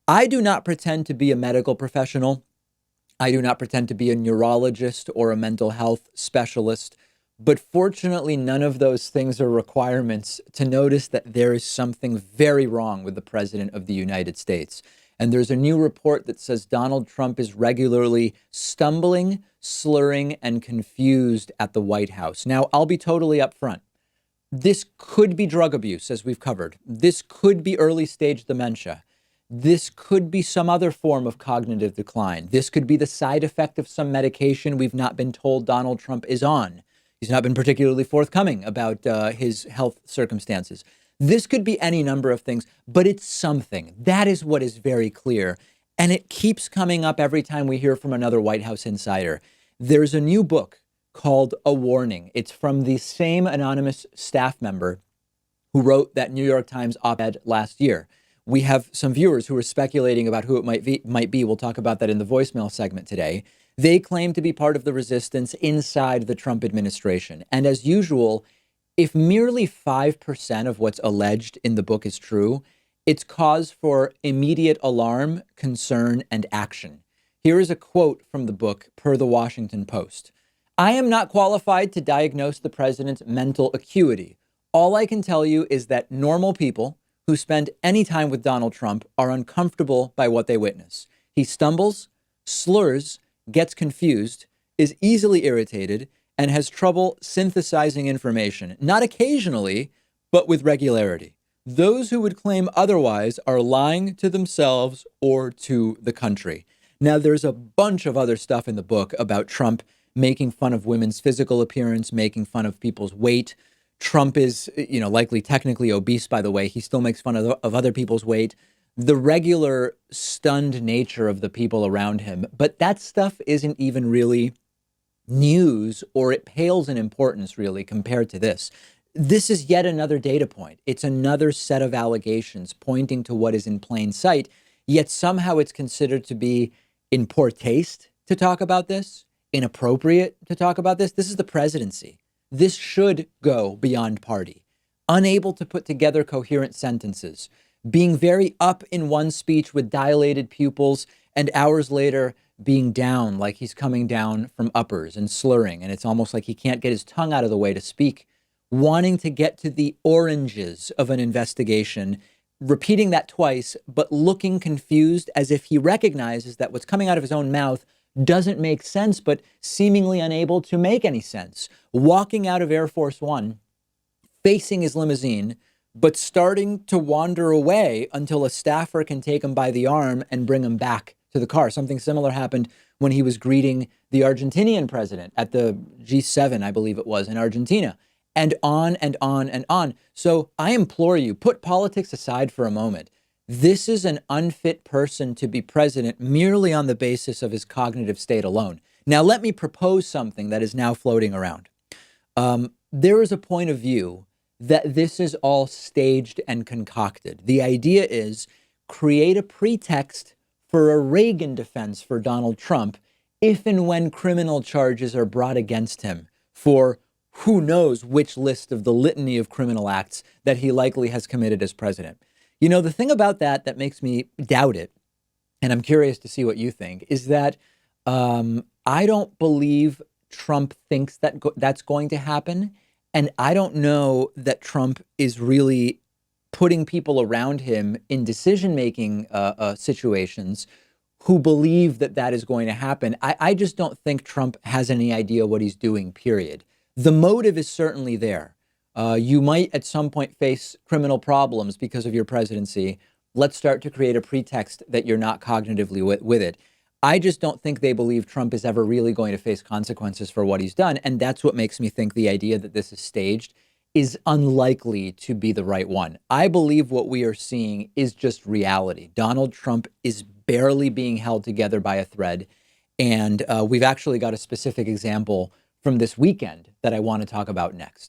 I do not pretend to be a medical professional. I do not pretend to be a neurologist or a mental health specialist. But fortunately, none of those things are requirements to notice that there is something very wrong with the president of the United States. And there's a new report that says Donald Trump is regularly stumbling, slurring, and confused at the White House. Now, I'll be totally upfront. This could be drug abuse, as we've covered. This could be early stage dementia. This could be some other form of cognitive decline. This could be the side effect of some medication we've not been told Donald Trump is on. He's not been particularly forthcoming about his health circumstances. This could be any number of things, but it's something. That is what is very clear. And it keeps coming up every time we hear from another White House insider. There's a new book called A Warning. It's from the same anonymous staff member who wrote that New York Times op-ed last year. We have some viewers who are speculating about who it might be. We'll talk about that in the voicemail segment today. They claim to be part of the resistance inside the Trump administration. And as usual, if merely 5% of what's alleged in the book is true, it's cause for immediate alarm, concern, and action. Here is a quote from the book per the Washington Post. I am not qualified to diagnose the president's mental acuity. All I can tell you is that normal people who spend any time with Donald Trump are uncomfortable by what they witness. He stumbles, slurs, gets confused, is easily irritated, and has trouble synthesizing information, not occasionally, but with regularity. Those who would claim otherwise are lying to themselves or to the country. Now, there's a bunch of other stuff in the book about Trump making fun of women's physical appearance, making fun of people's weight. Trump is, likely technically obese, by the way. He still makes fun of other people's weight. The regular stunned nature of the people around him. But that stuff isn't even really news, or it pales in importance, really, compared to this. This is yet another data point. It's another set of allegations pointing to what is in plain sight, yet somehow it's considered to be in poor taste to talk about this, inappropriate to talk about this. This is the presidency. This should go beyond party. Unable to put together coherent sentences, being very up in one speech with dilated pupils, and hours later being down like he's coming down from uppers and slurring. And it's almost like he can't get his tongue out of the way to speak, wanting to get to the oranges of an investigation, repeating that twice, but looking confused as if he recognizes that what's coming out of his own mouth doesn't make sense, but seemingly unable to make any sense. Walking out of Air Force One, facing his limousine, but starting to wander away until a staffer can take him by the arm and bring him back to the car. Something similar happened when he was greeting the Argentinian president at the G7, I believe it was, in Argentina, and on and on and on. So I implore you, put politics aside for a moment. This is an unfit person to be president merely on the basis of his cognitive state alone. Now, let me propose something that is now floating around. There is a point of view that this is all staged and concocted. The idea is create a pretext for a Reagan defense for Donald Trump if and when criminal charges are brought against him for who knows which list of the litany of criminal acts that he likely has committed as president. The thing about that makes me doubt it, and I'm curious to see what you think, is that I don't believe Trump thinks that that's going to happen. And I don't know that Trump is really putting people around him in decision-making situations who believe that that is going to happen. I just don't think Trump has any idea what he's doing, period. The motive is certainly there. You might at some point face criminal problems because of your presidency. Let's start to create a pretext that you're not cognitively with it. I just don't think they believe Trump is ever really going to face consequences for what he's done. And that's what makes me think the idea that this is staged is unlikely to be the right one. I believe what we are seeing is just reality. Donald Trump is barely being held together by a thread. And we've actually got a specific example from this weekend that I want to talk about next.